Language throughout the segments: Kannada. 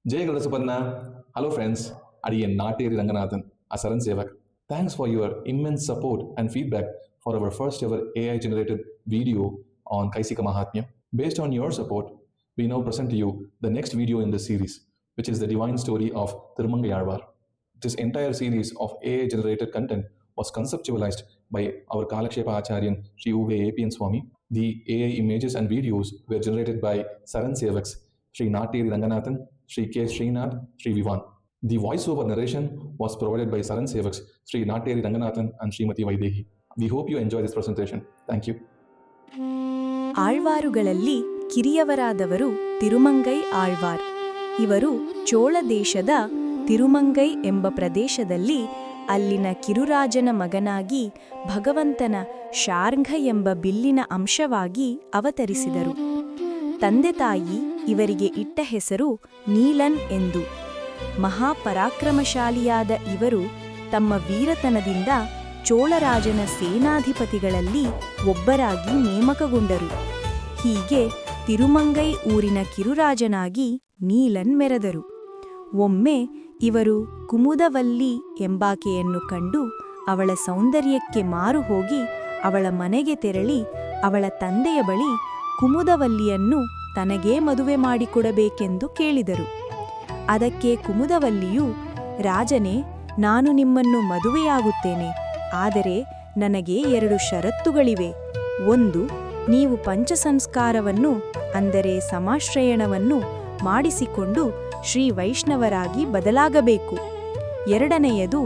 Jay Galasupanna. Hello, friends. Adiyan Nateri Ranganathan, a Saran Sevak. Thanks for your immense support and feedback for our first ever AI generated video on Kaisika Mahatmya. Based on your support, we now present to you the next video in the series, which is the divine story of Tirumangayalvar. This entire series of AI generated content was conceptualized by our Kalakshepa Acharyan Sri Uve APN Swami. The AI images and videos were generated by Saran Sevaks Sri Natiri Ranganathan, Sri K. Srinath, Sri Vivan. The voiceover narration was provided by Saran Sevaks Sri Natiri Ranganathan and Srimati Vaidehi. We hope you enjoy this presentation. Thank you. ಆಳ್ವಾರುಗಳಲ್ಲಿ ಕಿರಿಯವರಾದವರು ತಿರುಮಂಗೈ Alvar. ಇವರು ಚೋಳ ದೇಶದ ತಿರುಮಂಗೈ ಎಂಬ ಪ್ರದೇಶದಲ್ಲಿ ಅಲ್ಲಿನ ಕಿರುರಾಜನ ಮಗನಾಗಿ ಭಗವಂತನ ಶಾರ್ಂಘ ಎಂಬ ಬಿಲ್ಲಿನ ಅಂಶವಾಗಿ ಅವತರಿಸಿದರು. ತಂದೆ ತಾಯಿ ಇವರಿಗೆ ಇಟ್ಟ ಹೆಸರು ನೀಲನ್ ಎಂದು. ಮಹಾಪರಾಕ್ರಮಶಾಲಿಯಾದ ಇವರು ತಮ್ಮ ವೀರತನದಿಂದ ಚೋಳರಾಜನ ಸೇನಾಧಿಪತಿಗಳಲ್ಲಿ ಒಬ್ಬರಾಗಿ ನೇಮಕಗೊಂಡರು. ಹೀಗೆ ತಿರುಮಂಗೈ ಊರಿನ ಕಿರುರಾಜನಾಗಿ ನೀಲನ್ ಮೆರೆದರು. ಒಮ್ಮೆ ಇವರು ಕುಮುದವಲ್ಲಿ ಎಂಬಾಕೆಯನ್ನು ಕಂಡು ಅವಳ ಸೌಂದರ್ಯಕ್ಕೆ ಮಾರು ಹೋಗಿ ಅವಳ ಮನೆಗೆ ತೆರಳಿ ಅವಳ ತಂದೆಯ ಬಳಿ ಕುಮುದವಲ್ಲಿಯನ್ನು ತನಗೇ ಮದುವೆ ಮಾಡಿಕೊಡಬೇಕೆಂದು ಕೇಳಿದರು. ಅದಕ್ಕೆ ಕುಮುದವಲ್ಲಿಯು, ರಾಜನೇ, ನಾನು ನಿಮ್ಮನ್ನು ಮದುವೆಯಾಗುತ್ತೇನೆ, ಆದರೆ ನನಗೆ 2 ಷರತ್ತುಗಳಿವೆ. 1, ನೀವು ಪಂಚಸಂಸ್ಕಾರವನ್ನು ಅಂದರೆ ಸಮಾಶ್ರಯಣವನ್ನು ಮಾಡಿಸಿಕೊಂಡು ಶ್ರೀ ವೈಷ್ಣವರಾಗಿ ಬದಲಾಗಬೇಕು. 2ನೇಯದು,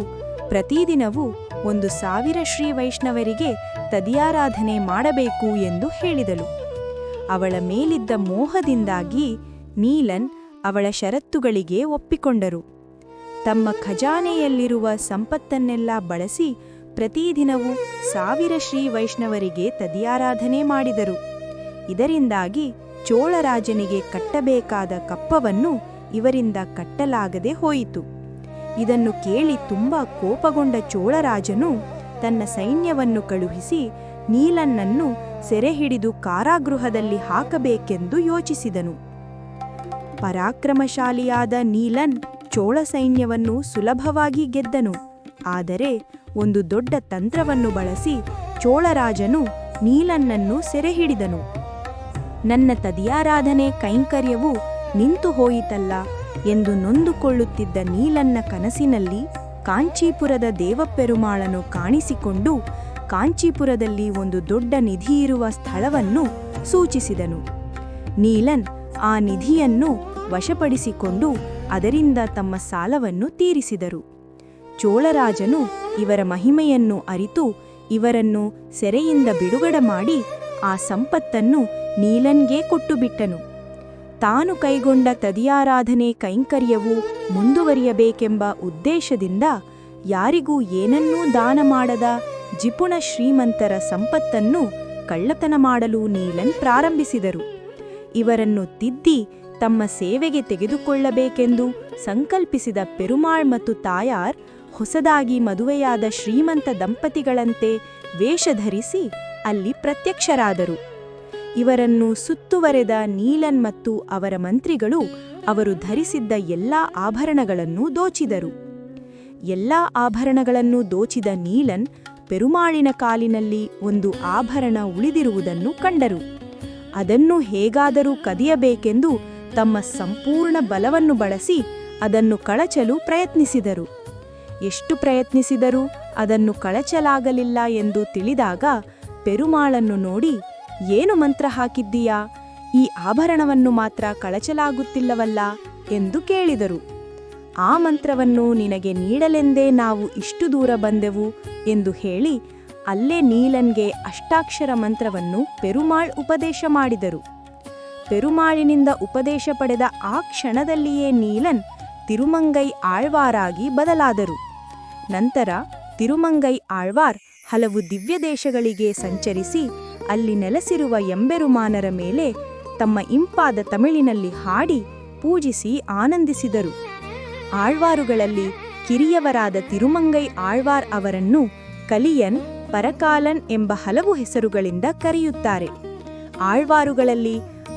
ಪ್ರತಿದಿನವೂ 1000 ಶ್ರೀ ವೈಷ್ಣವರಿಗೆ ತದಿಯಾರಾಧನೆ ಮಾಡಬೇಕು ಎಂದು ಹೇಳಿದಳು. ಅವಳ ಮೇಲಿದ್ದ ಮೋಹದಿಂದಾಗಿ ನೀಲನ್ ಅವಳ ಷರತ್ತುಗಳಿಗೆ ಒಪ್ಪಿಕೊಂಡರು. ತಮ್ಮ ಖಜಾನೆಯಲ್ಲಿರುವ ಸಂಪತ್ತನ್ನೆಲ್ಲ ಬಳಸಿ ಪ್ರತಿದಿನವೂ 1000 ಶ್ರೀ ವೈಷ್ಣವರಿಗೆ ತದಿಯಾರಾಧನೆ ಮಾಡಿದರು. ಇದರಿಂದಾಗಿ ಚೋಳರಾಜನಿಗೆ ಕಟ್ಟಬೇಕಾದ ಕಪ್ಪವನ್ನು ಇವರಿಂದ ಕಟ್ಟಲಾಗದೆ ಹೋಯಿತು. ಇದನ್ನು ಕೇಳಿ ತುಂಬಾ ಕೋಪಗೊಂಡ ಚೋಳರಾಜನು ತನ್ನ ಸೈನ್ಯವನ್ನು ಕಳುಹಿಸಿ ನೀಲನ್ನನ್ನು ಸೆರೆಹಿಡಿದು ಕಾರಾಗೃಹದಲ್ಲಿ ಹಾಕಬೇಕೆಂದು ಯೋಚಿಸಿದನು. ಪರಾಕ್ರಮಶಾಲಿಯಾದ ನೀಲನ್ ಚೋಳ ಸೈನ್ಯವನ್ನು ಸುಲಭವಾಗಿ ಗೆದ್ದನು. ಆದರೆ ಒಂದು ದೊಡ್ಡ ತಂತ್ರವನ್ನು ಬಳಸಿ ಚೋಳರಾಜನು ನೀಲನ್ನನ್ನು ಸೆರೆಹಿಡಿದನು. ನನ್ನ ತದಿಯಾರಾಧನೆ ಕೈಂಕರ್ಯವು ನಿಂತು ಹೋಯಿತಲ್ಲ ಎಂದು ನೊಂದುಕೊಳ್ಳುತ್ತಿದ್ದ ನೀಲನ್ನ ಕನಸಿನಲ್ಲಿ ಕಾಂಚೀಪುರದ ದೇವಪೆರುಮಾಳನು ಕಾಣಿಸಿಕೊಂಡು ಕಾಂಚೀಪುರದಲ್ಲಿ ಒಂದು ದೊಡ್ಡ ನಿಧಿಯಿರುವ ಸ್ಥಳವನ್ನು ಸೂಚಿಸಿದನು. ನೀಲನ್ ಆ ನಿಧಿಯನ್ನು ವಶಪಡಿಸಿಕೊಂಡು ಅದರಿಂದ ತಮ್ಮ ಸಾಲವನ್ನು ತೀರಿಸಿದರು. ಚೋಳರಾಜನು ಇವರ ಮಹಿಮೆಯನ್ನು ಅರಿತು ಇವರನ್ನು ಸೆರೆಯಿಂದ ಬಿಡುಗಡೆ ಮಾಡಿ ಆ ಸಂಪತ್ತನ್ನು ನೀಲನ್ಗೆ ಕೊಟ್ಟುಬಿಟ್ಟನು. ತಾನು ಕೈಗೊಂಡ ತದಿಯಾರಾಧನೆ ಕೈಂಕರ್ಯವು ಮುಂದುವರಿಯಬೇಕೆಂಬ ಉದ್ದೇಶದಿಂದ ಯಾರಿಗೂ ಏನನ್ನೂ ದಾನ ಮಾಡದ ಜಿಪುಣ ಶ್ರೀಮಂತರ ಸಂಪತ್ತನ್ನು ಕಳ್ಳತನ ಮಾಡಲು ನೀಲನ್ ಪ್ರಾರಂಭಿಸಿದರು. ಇವರನ್ನು ತಿದ್ದಿ ತಮ್ಮ ಸೇವೆಗೆ ತೆಗೆದುಕೊಳ್ಳಬೇಕೆಂದು ಸಂಕಲ್ಪಿಸಿದ ಪೆರುಮಾಳ್ ಮತ್ತು ತಾಯಾರ್ ಹೊಸದಾಗಿ ಮದುವೆಯಾದ ಶ್ರೀಮಂತ ದಂಪತಿಗಳಂತೆ ವೇಷಧರಿಸಿ ಅಲ್ಲಿ ಪ್ರತ್ಯಕ್ಷರಾದರು. ಇವರನ್ನು ಸುತ್ತುವರೆದ ನೀಲನ್ ಮತ್ತು ಅವರ ಮಂತ್ರಿಗಳು ಅವರು ಧರಿಸಿದ್ದ ಎಲ್ಲಾ ಆಭರಣಗಳನ್ನು ದೋಚಿದರು. ಎಲ್ಲಾ ಆಭರಣಗಳನ್ನು ದೋಚಿದ ನೀಲನ್ ಪೆರುಮಾಳಿನ ಕಾಲಿನಲ್ಲಿ ಒಂದು ಆಭರಣ ಉಳಿದಿರುವುದನ್ನು ಕಂಡರು. ಅದನ್ನು ಹೇಗಾದರೂ ಕದಿಯಬೇಕೆಂದು ತಮ್ಮ ಸಂಪೂರ್ಣ ಬಲವನ್ನು ಬಳಸಿ ಅದನ್ನು ಕಳಚಲು ಪ್ರಯತ್ನಿಸಿದರು. ಎಷ್ಟು ಪ್ರಯತ್ನಿಸಿದರೂ ಅದನ್ನು ಕಳಚಲಾಗಲಿಲ್ಲ ಎಂದು ತಿಳಿದಾಗ ಪೆರುಮಾಳನ್ನು ನೋಡಿ, ಏನು ಮಂತ್ರ ಹಾಕಿದ್ದೀಯಾ? ಈ ಆಭರಣವನ್ನು ಮಾತ್ರ ಕಳಚಲಾಗುತ್ತಿಲ್ಲವಲ್ಲ ಎಂದು ಕೇಳಿದರು. ಆ ಮಂತ್ರವನ್ನು ನಿನಗೆ ನೀಡಲೆಂದೇ ನಾವು ಇಷ್ಟು ದೂರ ಬಂದೆವು ಎಂದು ಹೇಳಿ ಅಲ್ಲೇ ನೀಲನ್ಗೆ ಅಷ್ಟಾಕ್ಷರ ಮಂತ್ರವನ್ನು ಪೆರುಮಾಳ್ ಉಪದೇಶ ಮಾಡಿದರು. ಪೆರುಮಾಳಿನಿಂದ ಉಪದೇಶ ಪಡೆದ ಆ ಕ್ಷಣದಲ್ಲಿಯೇ ನೀಲನ್ ತಿರುಮಂಗೈ ಆಳ್ವಾರಾಗಿ ಬದಲಾದರು. ನಂತರ ತಿರುಮಂಗೈ ಆಳ್ವಾರ್ ಹಲವು ದಿವ್ಯ ದೇಶಗಳಿಗೆ ಸಂಚರಿಸಿ ಅಲ್ಲಿ ನೆಲೆಸಿರುವ ಎಂಬೆರುಮಾನರ ಮೇಲೆ ತಮ್ಮ ಇಂಪಾದ ತಮಿಳಿನಲ್ಲಿ ಹಾಡಿ ಪೂಜಿಸಿ ಆನಂದಿಸಿದರು. ಆಳ್ವಾರುಗಳಲ್ಲಿ ಕಿರಿಯವರಾದ ತಿರುಮಂಗೈ ಆಳ್ವಾರ್ ಅವರನ್ನು ಕಲಿಯನ್, ಪರಕಾಲನ್ ಎಂಬ ಹಲವು ಹೆಸರುಗಳಿಂದ ಕರೆಯುತ್ತಾರೆ. ಆಳ್ವಾರುಗಳಲ್ಲಿ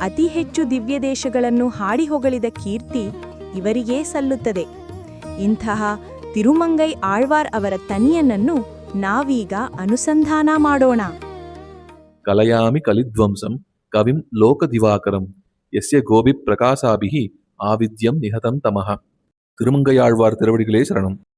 ಅತಿ ಹೆಚ್ಚು ದಿವ್ಯದೇಶಗಳನ್ನು ಹಾಡಿ ಹೊಗಳಿದ ಕೀರ್ತಿ ಇವರಿಗೇ ಸಲ್ಲುತ್ತದೆ. ಇಂತಹ ತಿರುಮಂಗೈ ಆಳ್ವಾರ್ ಅವರ ತನಿಯನನ್ನು ನಾವೀಗ ಅನುಸಂಧಾನ ಮಾಡೋಣ. ಕಲಯಾಮಿ ಕಲಿಧ್ವಂಸಂ ಕವಿಂ ಲೋಕದಿವಾಕರಂ ಯಸ್ಯ ಗೋಭಿ ಪ್ರಕಾಶಾಭಿಃ ಆವಿದ್ಯಂ ನಿಹತಂ ತಮಃ. திருமங்கையாழ்வார் திருவடிகளே சரணம்.